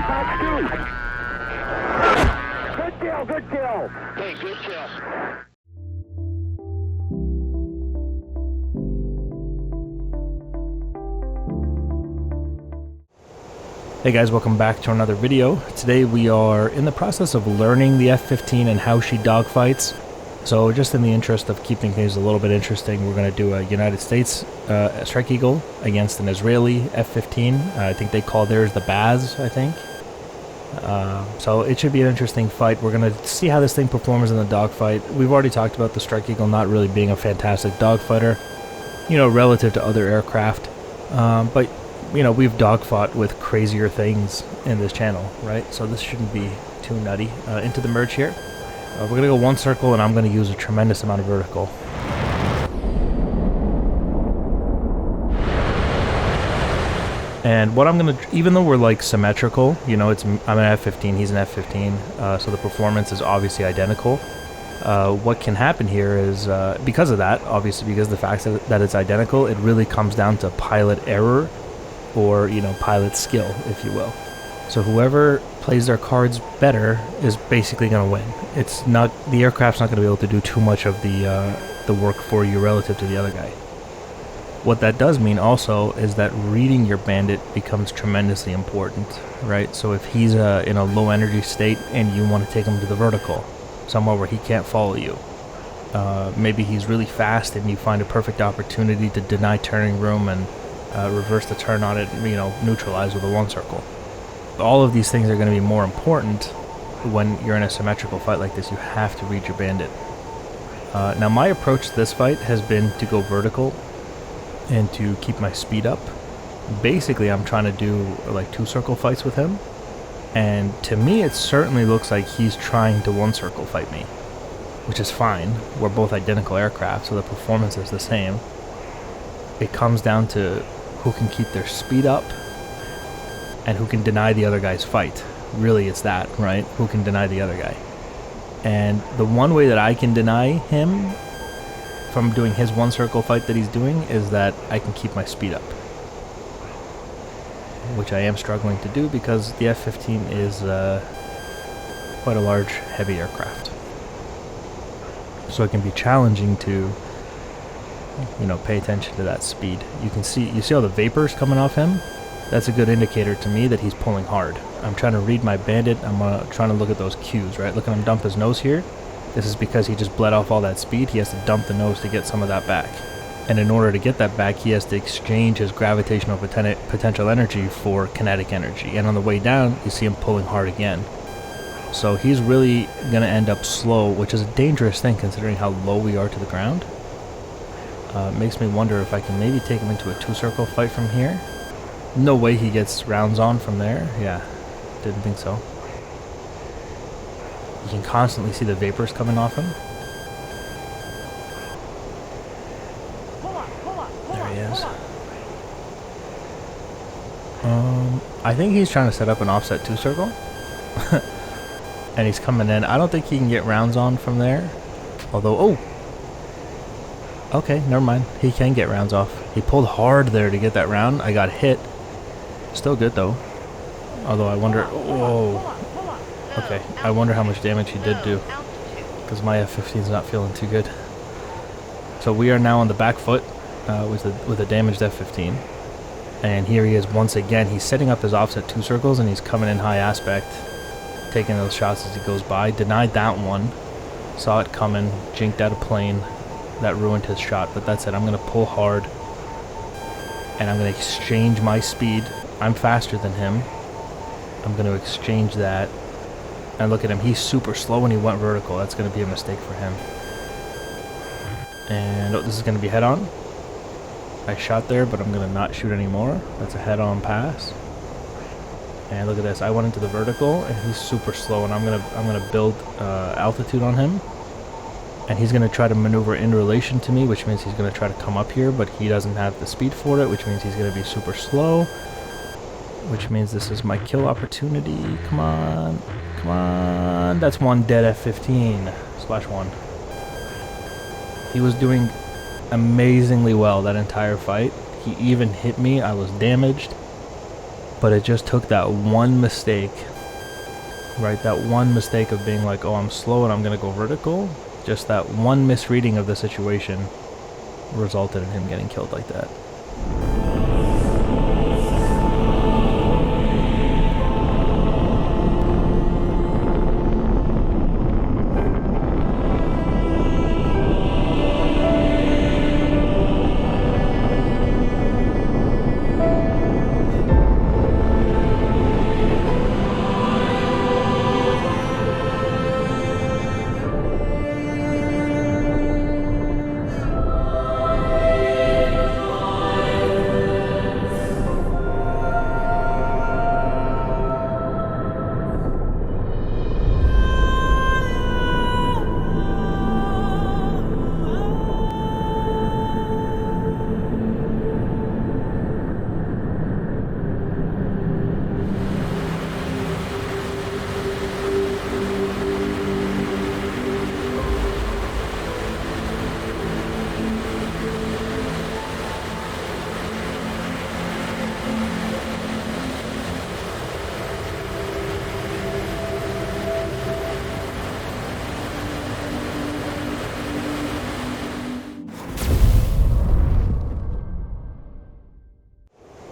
Good kill, good kill. Hey, good kill. Hey guys, welcome back to another video. Today we are in the process of learning the F-15 and how she dogfights. So just in the interest of keeping things a little bit interesting, we're going to do a United States Strike Eagle against an Israeli F-15. I think they call theirs the Baz, I think. So it should be an interesting fight. We're going to see how this thing performs in the dogfight. We've already talked about the Strike Eagle not really being a fantastic dogfighter, you know, relative to other aircraft. But you know, we've dogfought with crazier things in this channel, right? So this shouldn't be too nutty. Into the merge here. We're going to go one circle, and I'm going to use a tremendous amount of vertical. And what I'm going to, even though we're like symmetrical, you know, I'm an F-15, he's an F-15, so the performance is obviously identical. What can happen here is, because of that, obviously because of the fact that it's identical, it really comes down to pilot error, or, you know, pilot skill, if you will. So whoever plays their cards better is basically going to win. It's not, the aircraft's not going to be able to do too much of the work for you relative to the other guy. What that does mean also is that reading your bandit becomes tremendously important, right? So if he's in a low energy state and you want to take him to the vertical, somewhere where he can't follow you, maybe he's really fast and you find a perfect opportunity to deny turning room and reverse the turn on it, you know, neutralize with a one circle. All of these things are going to be more important when you're in a symmetrical fight like this. You have to read your bandit. Now my approach to this fight has been to go vertical and to keep my speed up. Basically I'm trying to do like two circle fights with him, and to me it certainly looks like he's trying to one circle fight me, which is fine. We're both identical aircraft, so the performance is the same. It comes down to who can keep their speed up and who can deny the other guy's fight. Really, it's that, right? Who can deny the other guy. And the one way that I can deny him from doing his one circle fight that he's doing is that I can keep my speed up, which I am struggling to do because the F-15 is quite a large, heavy aircraft. So it can be challenging to, you know, pay attention to that speed. You see all the vapors coming off him? That's a good indicator to me that he's pulling hard. I'm trying to read my bandit. I'm trying to look at those cues, right? Look at him dump his nose here. This is because he just bled off all that speed. He has to dump the nose to get some of that back. And in order to get that back, he has to exchange his gravitational potential energy for kinetic energy. And on the way down, you see him pulling hard again. So he's really going to end up slow, which is a dangerous thing considering how low we are to the ground. Makes me wonder if I can maybe take him into a two-circle fight from here. No way he gets rounds on from there. Yeah, didn't think so. You can constantly see the vapors coming off him. There he is. I think he's trying to set up an offset two-circle. And he's coming in. I don't think he can get rounds on from there. Although, oh! Okay, never mind. He can get rounds off. He pulled hard there to get that round. I got hit. Still good though. Although I wonder... Whoa. Okay, I wonder how much damage he did do. Because my F-15's not feeling too good. So we are now on the back foot with a damaged F-15. And here he is once again. He's setting up his offset two circles and he's coming in high aspect. Taking those shots as he goes by. Denied that one. Saw it coming. Jinked out a plane. That ruined his shot, but that's it. I'm going to pull hard, and I'm going to exchange my speed. I'm faster than him. I'm going to exchange that, and look at him. He's super slow when he went vertical. That's going to be a mistake for him. And oh, this is going to be head-on. I shot there, but I'm going to not shoot anymore. That's a head-on pass. And look at this. I went into the vertical, and he's super slow, and I'm gonna build altitude on him. And he's going to try to maneuver in relation to me, which means he's going to try to come up here, but he doesn't have the speed for it, which means he's going to be super slow, which means this is my kill opportunity. Come on. Come on. That's one dead F-15. /1. He was doing amazingly well that entire fight. He even hit me. I was damaged. But it just took that one mistake, right? That one mistake of being like, oh, I'm slow and I'm going to go vertical. Just that one misreading of the situation resulted in him getting killed like that.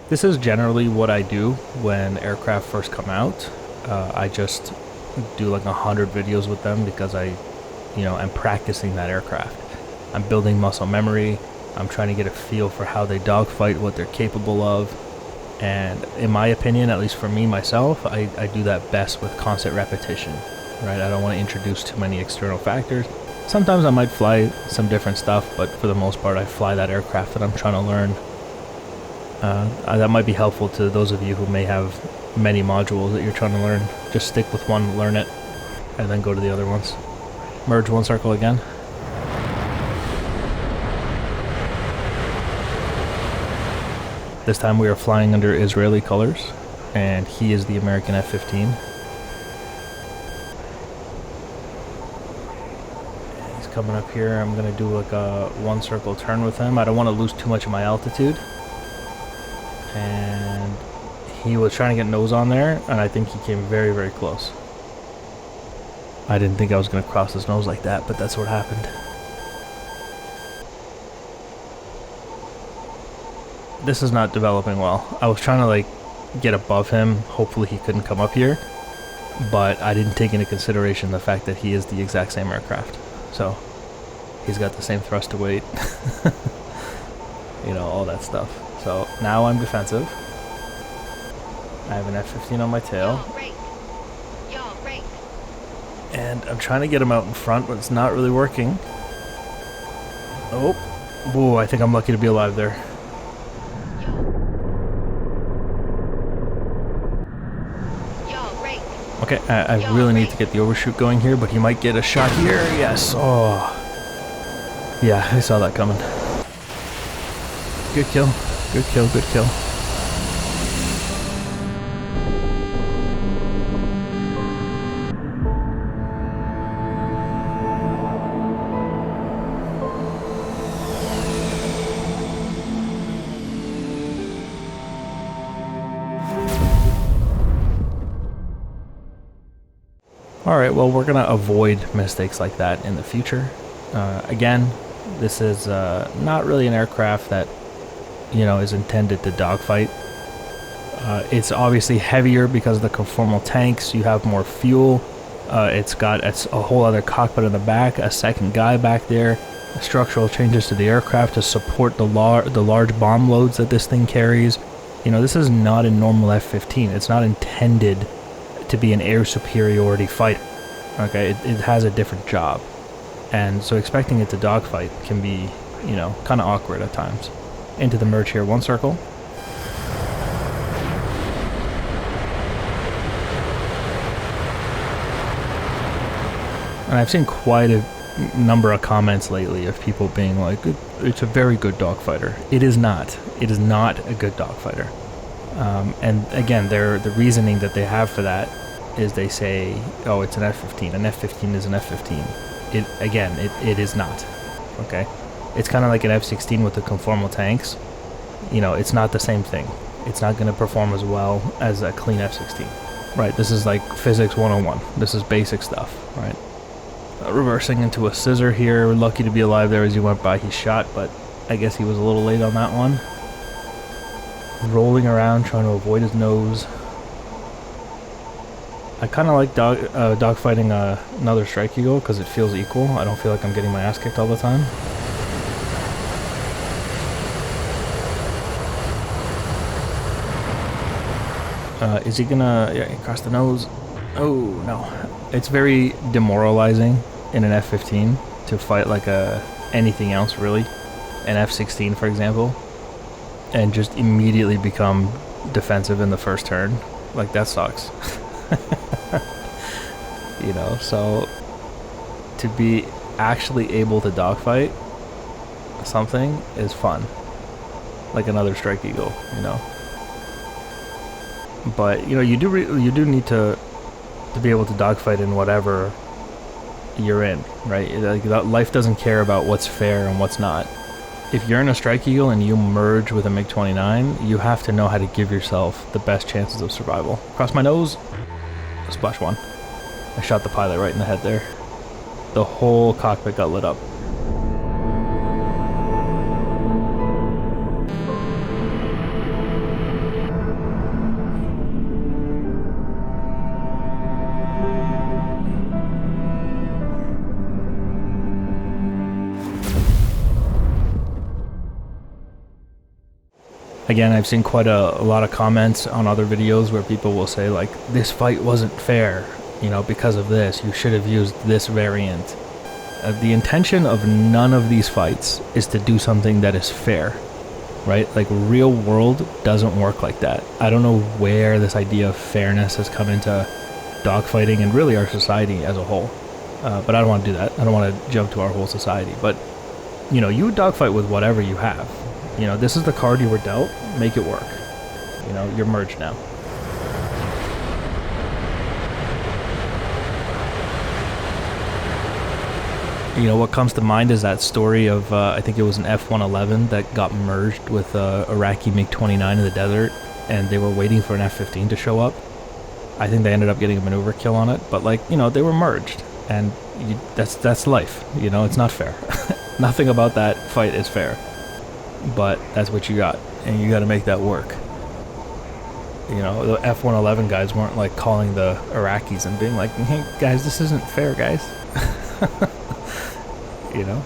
This is generally what I do when aircraft first come out. I just do like 100 videos with them because I'm practicing that aircraft. I'm building muscle memory. I'm trying to get a feel for how they dogfight, what they're capable of. And in my opinion, at least for me, myself, I do that best with constant repetition, right? I don't want to introduce too many external factors. Sometimes I might fly some different stuff, but for the most part, I fly that aircraft that I'm trying to learn. That might be helpful to those of you who may have many modules that you're trying to learn. Just stick with one, learn it, and then go to the other ones. Merge one circle again. This time we are flying under Israeli colors, and he is the American F-15. He's coming up here. I'm going to do like a one circle turn with him. I don't want to lose too much of my altitude. And he was trying to get nose on there, and I think he came very, very close. I didn't think I was going to cross his nose like that, but that's what happened. This is not developing well. I was trying to like get above him. Hopefully he couldn't come up here, but I didn't take into consideration the fact that he is the exact same aircraft. So he's got the same thrust to weight, all that stuff. So now I'm defensive. I have an F-15 on my tail. And I'm trying to get him out in front, but it's not really working. Oh. Ooh, I think I'm lucky to be alive there. Okay, I really need to get the overshoot going here, but he might get a shot here. Yes. Oh. Yeah, I saw that coming. Good kill. Good kill, good kill. Alright, well, we're going to avoid mistakes like that in the future. Again, this is not really an aircraft that is intended to dogfight. It's obviously heavier because of the conformal tanks. You have more fuel. It's got a whole other cockpit in the back, a second guy back there, structural changes to the aircraft to support the large bomb loads that this thing carries. This is not a normal F-15. It's not intended to be an air superiority fighter. Okay, it has a different job. And so expecting it to dogfight can be, kind of awkward at times. Into the merge here, one circle. And I've seen quite a number of comments lately of people being like, it's a very good dogfighter. It is not. It is not a good dogfighter. And again, the reasoning that they have for that is they say, oh, it's an F-15. An F-15 is an F-15. It is not. Okay? It's kind of like an F-16 with the conformal tanks. It's not the same thing. it's not going to perform as well as a clean F-16. Right, this is like physics 101. This is basic stuff, right? Reversing into a scissor here. We're lucky to be alive there as he went by. He shot, but I guess he was a little late on that one. Rolling around, trying to avoid his nose. I kind of like dogfighting another Strike Eagle because it feels equal. I don't feel like I'm getting my ass kicked all the time. Is he gonna... Yeah, across the nose. Oh, no. It's very demoralizing in an F-15 to fight like anything else, really. An F-16, for example. And just immediately become defensive in the first turn. Like, that sucks. You know, so to be actually able to dogfight something is fun. Like another Strike Eagle, you know. But, you know, you do need to be able to dogfight in whatever you're in, right? Like, life doesn't care about what's fair and what's not. If you're in a Strike Eagle and you merge with a MiG-29, you have to know how to give yourself the best chances of survival. Across my nose, splash one. I shot the pilot right in the head there. The whole cockpit got lit up. Again, I've seen quite a lot of comments on other videos where people will say, like, this fight wasn't fair, you know, because of this. You should have used this variant. The intention of none of these fights is to do something that is fair, right? Like, real world doesn't work like that. I don't know where this idea of fairness has come into dogfighting and really our society as a whole. But I don't want to do that. I don't want to jump to our whole society. But, you know, you dogfight with whatever you have. You know, this is the card you were dealt, make it work. You know, you're merged now. You know, what comes to mind is that story of, I think it was an F-111 that got merged with Iraqi MiG-29 in the desert, and they were waiting for an F-15 to show up. I think they ended up getting a maneuver kill on it, but, like, you know, they were merged, and that's life. You know, it's not fair. Nothing about that fight is fair. But that's what you got, and you got to make that work. You know, the F-111 guys weren't like calling the Iraqis and being like, hey guys, this isn't fair, guys. You know?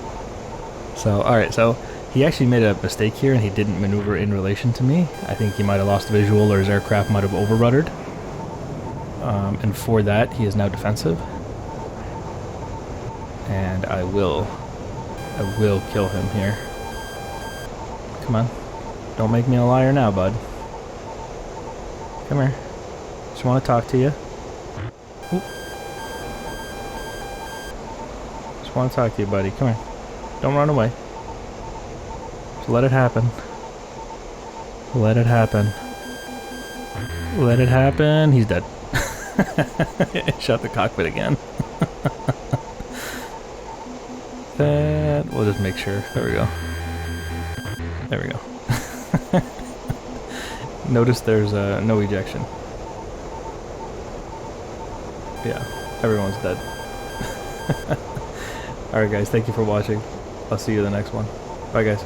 So, alright, so he actually made a mistake here and he didn't maneuver in relation to me. I think he might have lost visual or his aircraft might have over-ruddered. And for that, he is now defensive. And I will kill him here. Come on. Don't make me a liar now, bud. Come here. Just want to talk to you. Oop. Just want to talk to you, buddy. Come here. Don't run away. Just let it happen. Let it happen. Let it happen. He's dead. Shot the cockpit again. That, we'll just make sure. There we go. There we go. Notice there's no ejection. Yeah, everyone's dead. Alright guys, thank you for watching. I'll see you in the next one. Bye guys.